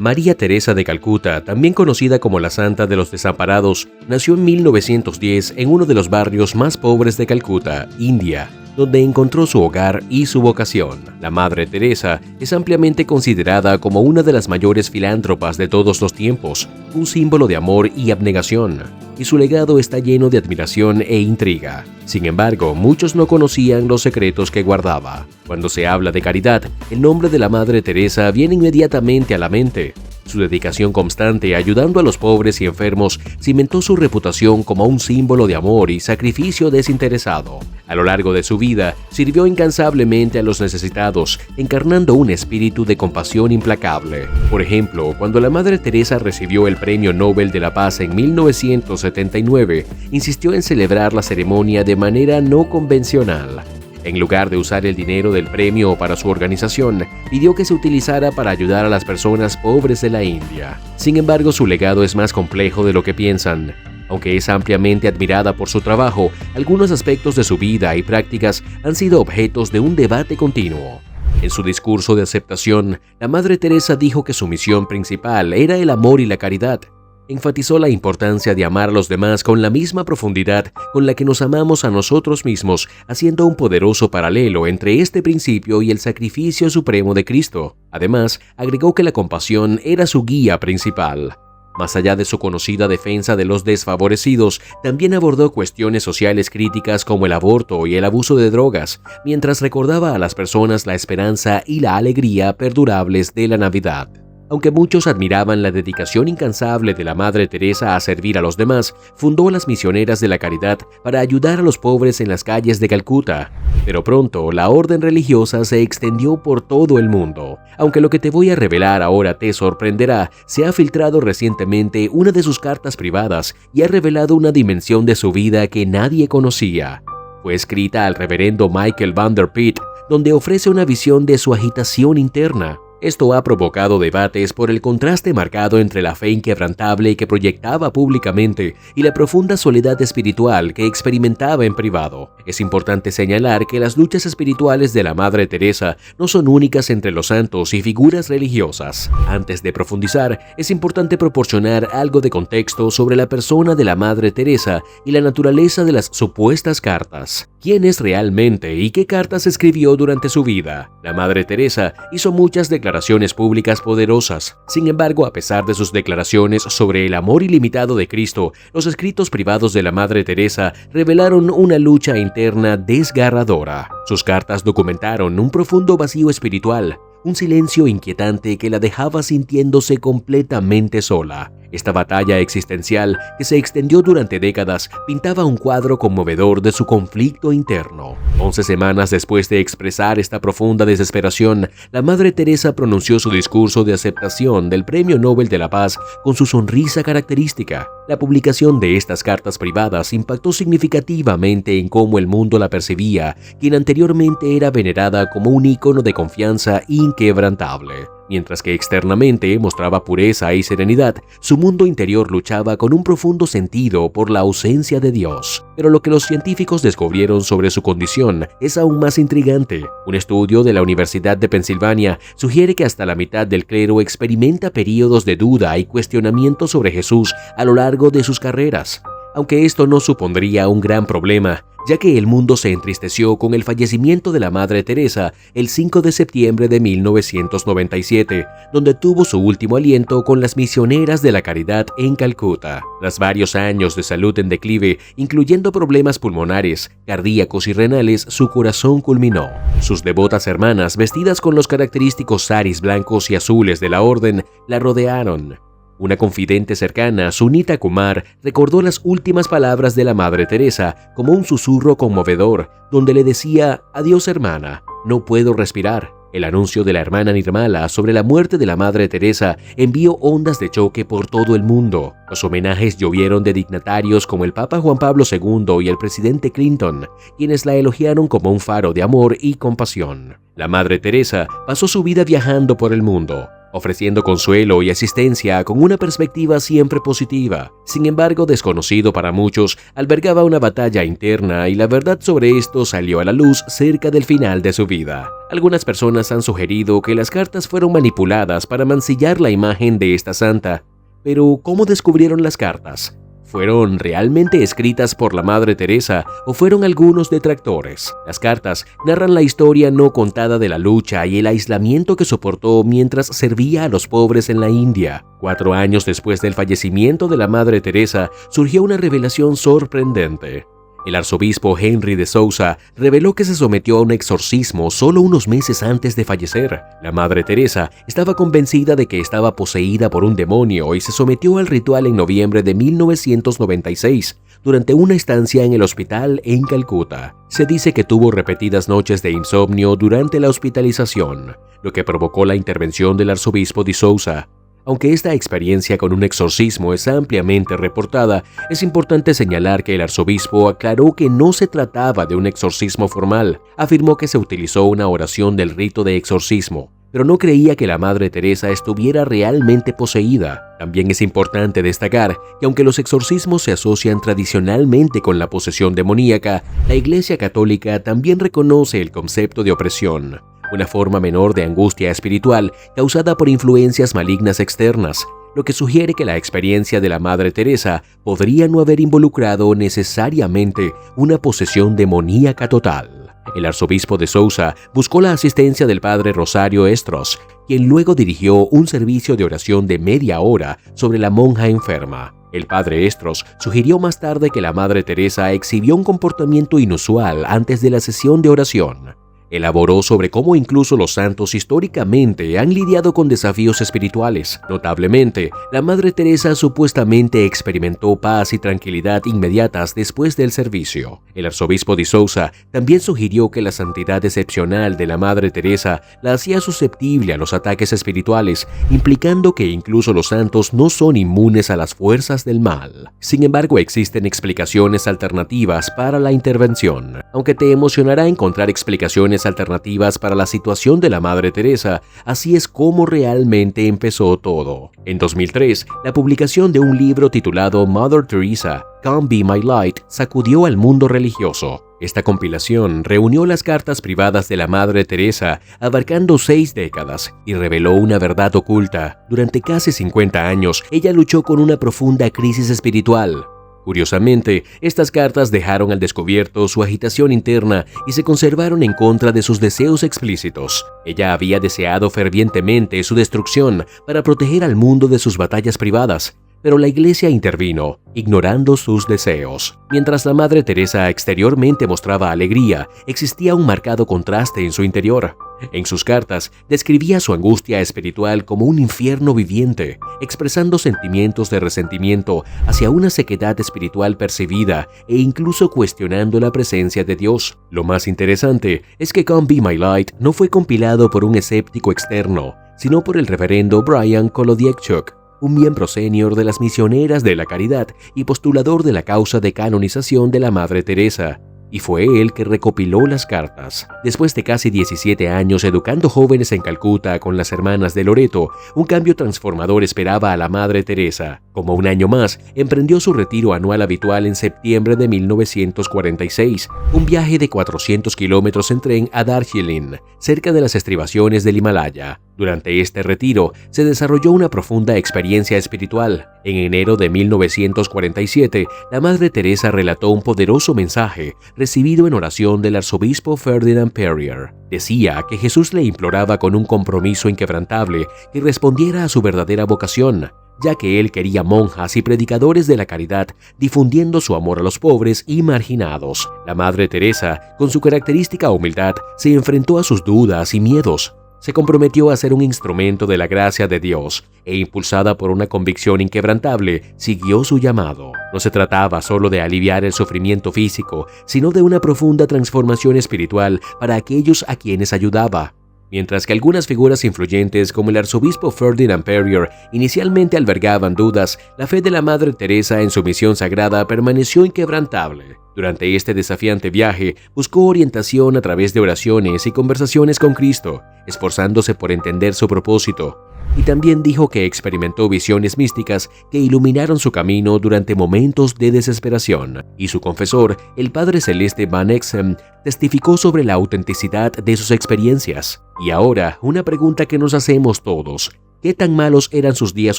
María Teresa de Calcuta, también conocida como la Santa de los Desamparados, nació en 1910 en uno de los barrios más pobres de Calcuta, India, donde encontró su hogar y su vocación. La Madre Teresa es ampliamente considerada como una de las mayores filántropas de todos los tiempos, un símbolo de amor y abnegación, y su legado está lleno de admiración e intriga. Sin embargo, muchos no conocían los secretos que guardaba. Cuando se habla de caridad, el nombre de la Madre Teresa viene inmediatamente a la mente. Su dedicación constante ayudando a los pobres y enfermos cimentó su reputación como un símbolo de amor y sacrificio desinteresado. A lo largo de su vida, sirvió incansablemente a los necesitados, encarnando un espíritu de compasión implacable. Por ejemplo, cuando la Madre Teresa recibió el Premio Nobel de la Paz en 1979, insistió en celebrar la ceremonia de manera no convencional. En lugar de usar el dinero del premio para su organización, pidió que se utilizara para ayudar a las personas pobres de la India. Sin embargo, su legado es más complejo de lo que piensan. Aunque es ampliamente admirada por su trabajo, algunos aspectos de su vida y prácticas han sido objetos de un debate continuo. En su discurso de aceptación, la Madre Teresa dijo que su misión principal era el amor y la caridad. Enfatizó la importancia de amar a los demás con la misma profundidad con la que nos amamos a nosotros mismos, haciendo un poderoso paralelo entre este principio y el sacrificio supremo de Cristo. Además, agregó que la compasión era su guía principal. Más allá de su conocida defensa de los desfavorecidos, también abordó cuestiones sociales críticas como el aborto y el abuso de drogas, mientras recordaba a las personas la esperanza y la alegría perdurables de la Navidad. Aunque muchos admiraban la dedicación incansable de la Madre Teresa a servir a los demás, fundó las Misioneras de la Caridad para ayudar a los pobres en las calles de Calcuta. Pero pronto, la orden religiosa se extendió por todo el mundo. Aunque lo que te voy a revelar ahora te sorprenderá, se ha filtrado recientemente una de sus cartas privadas y ha revelado una dimensión de su vida que nadie conocía. Fue escrita al reverendo Michael Van der Pitt, donde ofrece una visión de su agitación interna. Esto ha provocado debates por el contraste marcado entre la fe inquebrantable que proyectaba públicamente y la profunda soledad espiritual que experimentaba en privado. Es importante señalar que las luchas espirituales de la Madre Teresa no son únicas entre los santos y figuras religiosas. Antes de profundizar, es importante proporcionar algo de contexto sobre la persona de la Madre Teresa y la naturaleza de las supuestas cartas. ¿Quién es realmente y qué cartas escribió durante su vida? La Madre Teresa hizo muchas declaraciones públicas poderosas. Sin embargo, a pesar de sus declaraciones sobre el amor ilimitado de Cristo, los escritos privados de la Madre Teresa revelaron una lucha interna desgarradora. Sus cartas documentaron un profundo vacío espiritual, un silencio inquietante que la dejaba sintiéndose completamente sola. Esta batalla existencial, que se extendió durante décadas, pintaba un cuadro conmovedor de su conflicto interno. 11 semanas después de expresar esta profunda desesperación, la Madre Teresa pronunció su discurso de aceptación del Premio Nobel de la Paz con su sonrisa característica. La publicación de estas cartas privadas impactó significativamente en cómo el mundo la percibía, quien anteriormente era venerada como un ícono de confianza inquebrantable. Mientras que externamente mostraba pureza y serenidad, su mundo interior luchaba con un profundo sentido por la ausencia de Dios. Pero lo que los científicos descubrieron sobre su condición es aún más intrigante. Un estudio de la Universidad de Pensilvania sugiere que hasta la mitad del clero experimenta períodos de duda y cuestionamiento sobre Jesús a lo largo de sus carreras. Aunque esto no supondría un gran problema, ya que el mundo se entristeció con el fallecimiento de la Madre Teresa el 5 de septiembre de 1997, donde tuvo su último aliento con las Misioneras de la Caridad en Calcuta. Tras varios años de salud en declive, incluyendo problemas pulmonares, cardíacos y renales, su corazón culminó. Sus devotas hermanas, vestidas con los característicos saris blancos y azules de la orden, la rodearon. Una confidente cercana, Sunita Kumar, recordó las últimas palabras de la Madre Teresa como un susurro conmovedor, donde le decía: «Adiós, hermana, no puedo respirar». El anuncio de la hermana Nirmala sobre la muerte de la Madre Teresa envió ondas de choque por todo el mundo. Los homenajes llovieron de dignatarios como el Papa Juan Pablo II y el presidente Clinton, quienes la elogiaron como un faro de amor y compasión. La Madre Teresa pasó su vida viajando por el mundo. ofreciendo consuelo y asistencia con una perspectiva siempre positiva. Sin embargo, desconocido para muchos, albergaba una batalla interna y la verdad sobre esto salió a la luz cerca del final de su vida. Algunas personas han sugerido que las cartas fueron manipuladas para mancillar la imagen de esta santa. Pero, ¿cómo descubrieron las cartas? ¿Fueron realmente escritas por la Madre Teresa o fueron algunos detractores? Las cartas narran la historia no contada de la lucha y el aislamiento que soportó mientras servía a los pobres en la India. 4 años después del fallecimiento de la Madre Teresa, surgió una revelación sorprendente. El arzobispo Henry de Sousa reveló que se sometió a un exorcismo solo unos meses antes de fallecer. La Madre Teresa estaba convencida de que estaba poseída por un demonio y se sometió al ritual en noviembre de 1996, durante una estancia en el hospital en Calcuta. Se dice que tuvo repetidas noches de insomnio durante la hospitalización, lo que provocó la intervención del arzobispo de Sousa. Aunque esta experiencia con un exorcismo es ampliamente reportada, es importante señalar que el arzobispo aclaró que no se trataba de un exorcismo formal. Afirmó que se utilizó una oración del rito de exorcismo, pero no creía que la Madre Teresa estuviera realmente poseída. También es importante destacar que aunque los exorcismos se asocian tradicionalmente con la posesión demoníaca, la Iglesia Católica también reconoce el concepto de opresión, una forma menor de angustia espiritual causada por influencias malignas externas, lo que sugiere que la experiencia de la Madre Teresa podría no haber involucrado necesariamente una posesión demoníaca total. El arzobispo de Sousa buscó la asistencia del padre Rosario Estros, quien luego dirigió un servicio de oración de media hora sobre la monja enferma. El padre Estros sugirió más tarde que la Madre Teresa exhibió un comportamiento inusual antes de la sesión de oración. Elaboró sobre cómo incluso los santos históricamente han lidiado con desafíos espirituales. Notablemente, la Madre Teresa supuestamente experimentó paz y tranquilidad inmediatas después del servicio. El arzobispo de Sousa también sugirió que la santidad excepcional de la Madre Teresa la hacía susceptible a los ataques espirituales, implicando que incluso los santos no son inmunes a las fuerzas del mal. Sin embargo, existen explicaciones alternativas para la intervención. Aunque te emocionará encontrar explicaciones alternativas para la situación de la Madre Teresa, así es como realmente empezó todo. En 2003, la publicación de un libro titulado Mother Teresa, Come Be My Light sacudió al mundo religioso. Esta compilación reunió las cartas privadas de la Madre Teresa abarcando 6 décadas y reveló una verdad oculta. Durante casi 50 años, ella luchó con una profunda crisis espiritual. Curiosamente, estas cartas dejaron al descubierto su agitación interna y se conservaron en contra de sus deseos explícitos. Ella había deseado fervientemente su destrucción para proteger al mundo de sus batallas privadas, pero la Iglesia intervino, ignorando sus deseos. Mientras la Madre Teresa exteriormente mostraba alegría, existía un marcado contraste en su interior. En sus cartas, describía su angustia espiritual como un infierno viviente, expresando sentimientos de resentimiento hacia una sequedad espiritual percibida e incluso cuestionando la presencia de Dios. Lo más interesante es que Come Be My Light no fue compilado por un escéptico externo, sino por el reverendo Brian Kolodiekchuk, un miembro senior de las Misioneras de la Caridad y postulador de la causa de canonización de la Madre Teresa. Y fue él que recopiló las cartas. Después de casi 17 años educando jóvenes en Calcuta con las hermanas de Loreto, un cambio transformador esperaba a la Madre Teresa. Como un año más, emprendió su retiro anual habitual en septiembre de 1946, un viaje de 400 kilómetros en tren a Darjeeling, cerca de las estribaciones del Himalaya. Durante este retiro, se desarrolló una profunda experiencia espiritual. En enero de 1947, la Madre Teresa relató un poderoso mensaje recibido en oración del arzobispo Ferdinand Perrier. Decía que Jesús le imploraba con un compromiso inquebrantable que respondiera a su verdadera vocación, ya que él quería monjas y predicadores de la caridad difundiendo su amor a los pobres y marginados. La Madre Teresa, con su característica humildad, se enfrentó a sus dudas y miedos. Se comprometió a ser un instrumento de la gracia de Dios e, impulsada por una convicción inquebrantable, siguió su llamado. No se trataba solo de aliviar el sufrimiento físico, sino de una profunda transformación espiritual para aquellos a quienes ayudaba. Mientras que algunas figuras influyentes como el arzobispo Ferdinand Perrier inicialmente albergaban dudas, la fe de la Madre Teresa en su misión sagrada permaneció inquebrantable. Durante este desafiante viaje, buscó orientación a través de oraciones y conversaciones con Cristo, esforzándose por entender su propósito. y también dijo que experimentó visiones místicas que iluminaron su camino durante momentos de desesperación, y su confesor, el Padre Celeste Van Exem, testificó sobre la autenticidad de sus experiencias. Y ahora, una pregunta que nos hacemos todos: ¿qué tan malos eran sus días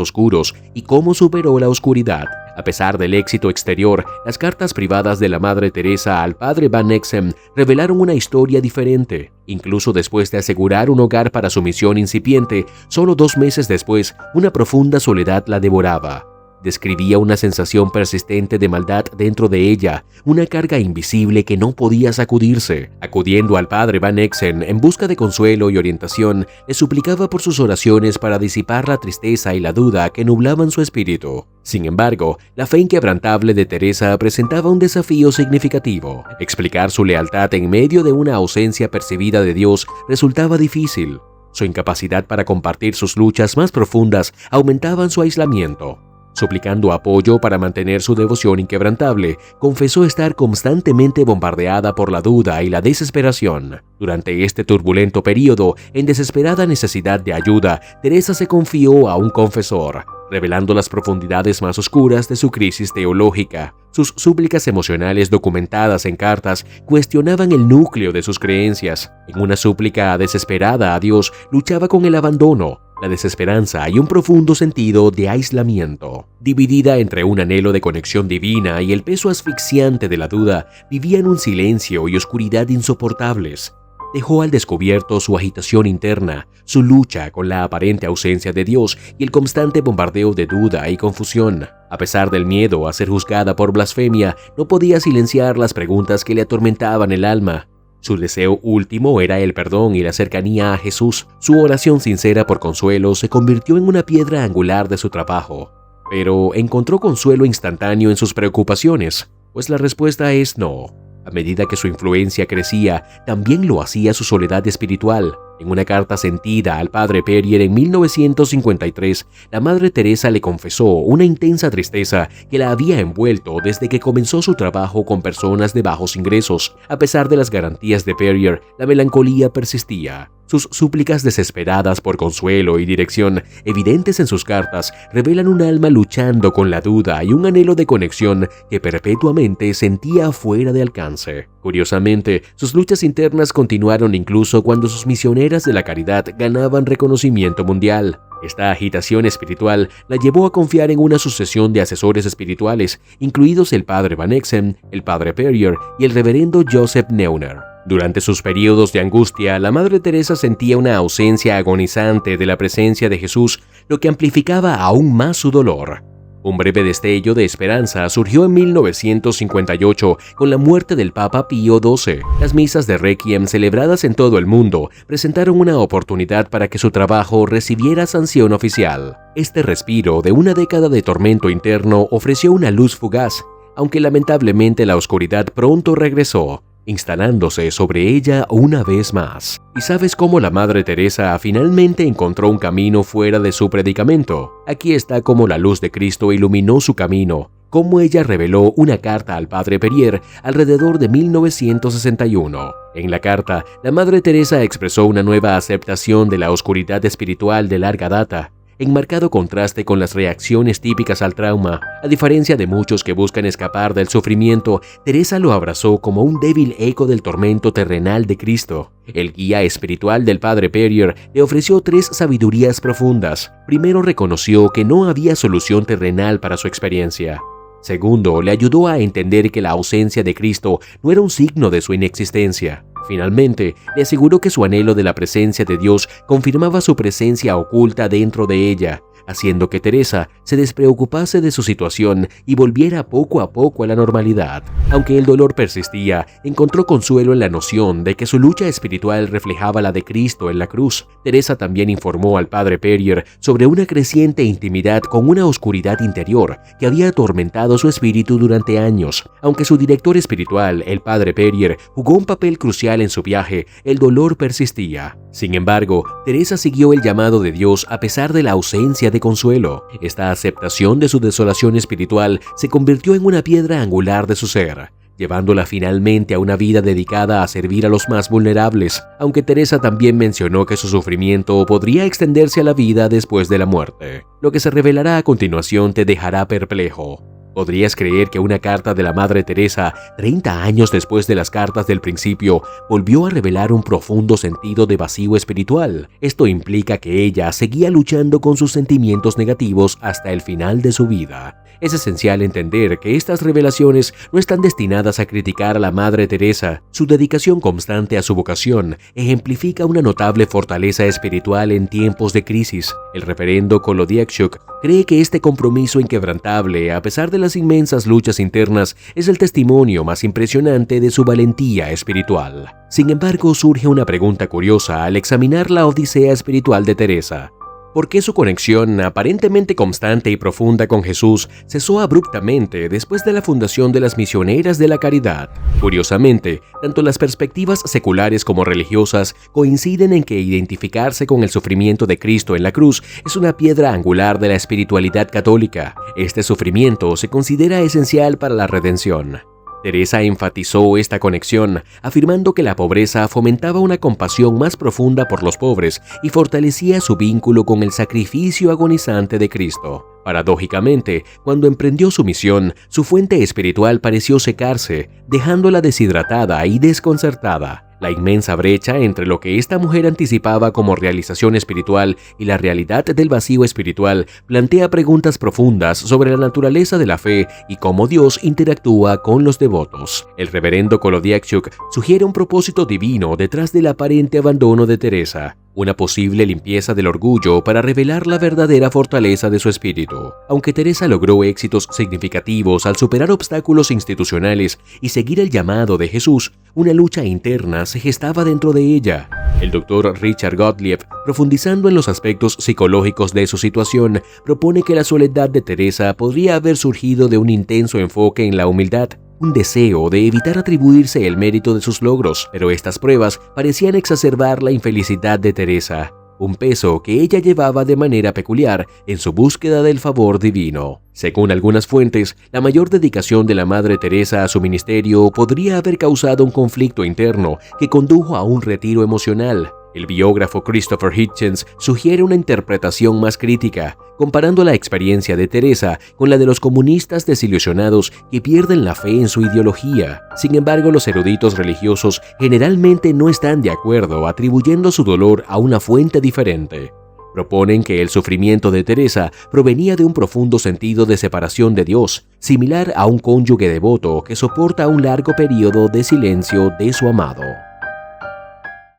oscuros y cómo superó la oscuridad? A pesar del éxito exterior, las cartas privadas de la Madre Teresa al Padre Van Exem revelaron una historia diferente. Incluso después de asegurar un hogar para su misión incipiente, solo 2 meses después, una profunda soledad la devoraba. Describía una sensación persistente de maldad dentro de ella, una carga invisible que no podía sacudirse. Acudiendo al Padre Van Exem en busca de consuelo y orientación, le suplicaba por sus oraciones para disipar la tristeza y la duda que nublaban su espíritu. Sin embargo, la fe inquebrantable de Teresa presentaba un desafío significativo. Explicar su lealtad en medio de una ausencia percibida de Dios resultaba difícil. Su incapacidad para compartir sus luchas más profundas aumentaban su aislamiento. Suplicando apoyo para mantener su devoción inquebrantable, confesó estar constantemente bombardeada por la duda y la desesperación. Durante este turbulento período, en desesperada necesidad de ayuda, Teresa se confió a un confesor, revelando las profundidades más oscuras de su crisis teológica. Sus súplicas emocionales documentadas en cartas cuestionaban el núcleo de sus creencias. En una súplica desesperada a Dios, luchaba con el abandono, la desesperanza y un profundo sentido de aislamiento. Dividida entre un anhelo de conexión divina y el peso asfixiante de la duda, vivía en un silencio y oscuridad insoportables. Dejó al descubierto su agitación interna, su lucha con la aparente ausencia de Dios y el constante bombardeo de duda y confusión. A pesar del miedo a ser juzgada por blasfemia, no podía silenciar las preguntas que le atormentaban el alma. Su deseo último era el perdón y la cercanía a Jesús. Su oración sincera por consuelo se convirtió en una piedra angular de su trabajo. Pero ¿encontró consuelo instantáneo en sus preocupaciones? Pues la respuesta es no. A medida que su influencia crecía, también lo hacía su soledad espiritual. En una carta sentida al Padre Perrier en 1953, la Madre Teresa le confesó una intensa tristeza que la había envuelto desde que comenzó su trabajo con personas de bajos ingresos. A pesar de las garantías de Perrier, la melancolía persistía. Sus súplicas desesperadas por consuelo y dirección, evidentes en sus cartas, revelan un alma luchando con la duda y un anhelo de conexión que perpetuamente sentía fuera de alcance. Curiosamente, sus luchas internas continuaron incluso cuando sus misioneras de la caridad ganaban reconocimiento mundial. Esta agitación espiritual la llevó a confiar en una sucesión de asesores espirituales, incluidos el Padre Van Exem, el Padre Perrier y el Reverendo Joseph Neuner. Durante sus periodos de angustia, la Madre Teresa sentía una ausencia agonizante de la presencia de Jesús, lo que amplificaba aún más su dolor. Un breve destello de esperanza surgió en 1958 con la muerte del Papa Pío XII. Las misas de Requiem celebradas en todo el mundo presentaron una oportunidad para que su trabajo recibiera sanción oficial. Este respiro de una década de tormento interno ofreció una luz fugaz, aunque lamentablemente la oscuridad pronto regresó, instalándose sobre ella una vez más. ¿Y sabes cómo la Madre Teresa finalmente encontró un camino fuera de su predicamento? Aquí está cómo la luz de Cristo iluminó su camino, cómo ella reveló una carta al Padre Perrier alrededor de 1961. En la carta, la Madre Teresa expresó una nueva aceptación de la oscuridad espiritual de larga data, en marcado contraste con las reacciones típicas al trauma. A diferencia de muchos que buscan escapar del sufrimiento, Teresa lo abrazó como un débil eco del tormento terrenal de Cristo. El guía espiritual del Padre Perrier le ofreció 3 sabidurías profundas. Primero, reconoció que no había solución terrenal para su experiencia. Segundo, le ayudó a entender que la ausencia de Cristo no era un signo de su inexistencia. Finalmente, le aseguró que su anhelo de la presencia de Dios confirmaba su presencia oculta dentro de ella, haciendo que Teresa se despreocupase de su situación y volviera poco a poco a la normalidad. Aunque el dolor persistía, encontró consuelo en la noción de que su lucha espiritual reflejaba la de Cristo en la cruz. Teresa también informó al Padre Perrier sobre una creciente intimidad con una oscuridad interior que había atormentado su espíritu durante años. Aunque su director espiritual, el Padre Perrier, jugó un papel crucial en su viaje, el dolor persistía. Sin embargo, Teresa siguió el llamado de Dios a pesar de la ausencia de consuelo. Esta aceptación de su desolación espiritual se convirtió en una piedra angular de su ser. llevándola finalmente a una vida dedicada a servir a los más vulnerables, aunque Teresa también mencionó que su sufrimiento podría extenderse a la vida después de la muerte. Lo que se revelará a continuación te dejará perplejo. ¿Podrías creer que una carta de la Madre Teresa, 30 años después de las cartas del Principio, volvió a revelar un profundo sentido de vacío espiritual? Esto implica que ella seguía luchando con sus sentimientos negativos hasta el final de su vida. Es esencial entender que estas revelaciones no están destinadas a criticar a la Madre Teresa. Su dedicación constante a su vocación ejemplifica una notable fortaleza espiritual en tiempos de crisis. El reverendo Kolodiachuk cree que este compromiso inquebrantable, a pesar de las inmensas luchas internas, es el testimonio más impresionante de su valentía espiritual. Sin embargo, surge una pregunta curiosa al examinar la odisea espiritual de Teresa. ¿Por qué su conexión aparentemente constante y profunda con Jesús cesó abruptamente después de la fundación de las Misioneras de la Caridad? Curiosamente, tanto las perspectivas seculares como religiosas coinciden en que identificarse con el sufrimiento de Cristo en la cruz es una piedra angular de la espiritualidad católica. Este sufrimiento se considera esencial para la redención. Teresa enfatizó esta conexión, afirmando que la pobreza fomentaba una compasión más profunda por los pobres y fortalecía su vínculo con el sacrificio agonizante de Cristo. Paradójicamente, cuando emprendió su misión, su fuente espiritual pareció secarse, dejándola deshidratada y desconcertada. La inmensa brecha entre lo que esta mujer anticipaba como realización espiritual y la realidad del vacío espiritual plantea preguntas profundas sobre la naturaleza de la fe y cómo Dios interactúa con los devotos. El reverendo Kolodiachuk sugiere un propósito divino detrás del aparente abandono de Teresa, una posible limpieza del orgullo para revelar la verdadera fortaleza de su espíritu. Aunque Teresa logró éxitos significativos al superar obstáculos institucionales y seguir el llamado de Jesús, una lucha interna se gestaba dentro de ella. El doctor Richard Gottlieb, profundizando en los aspectos psicológicos de su situación, propone que la soledad de Teresa podría haber surgido de un intenso enfoque en la humildad, un deseo de evitar atribuirse el mérito de sus logros, pero estas pruebas parecían exacerbar la infelicidad de Teresa, un peso que ella llevaba de manera peculiar en su búsqueda del favor divino. Según algunas fuentes, la mayor dedicación de la Madre Teresa a su ministerio podría haber causado un conflicto interno que condujo a un retiro emocional. El biógrafo Christopher Hitchens sugiere una interpretación más crítica, comparando la experiencia de Teresa con la de los comunistas desilusionados que pierden la fe en su ideología. Sin embargo, los eruditos religiosos generalmente no están de acuerdo, atribuyendo su dolor a una fuente diferente. Proponen que el sufrimiento de Teresa provenía de un profundo sentido de separación de Dios, similar a un cónyuge devoto que soporta un largo periodo de silencio de su amado.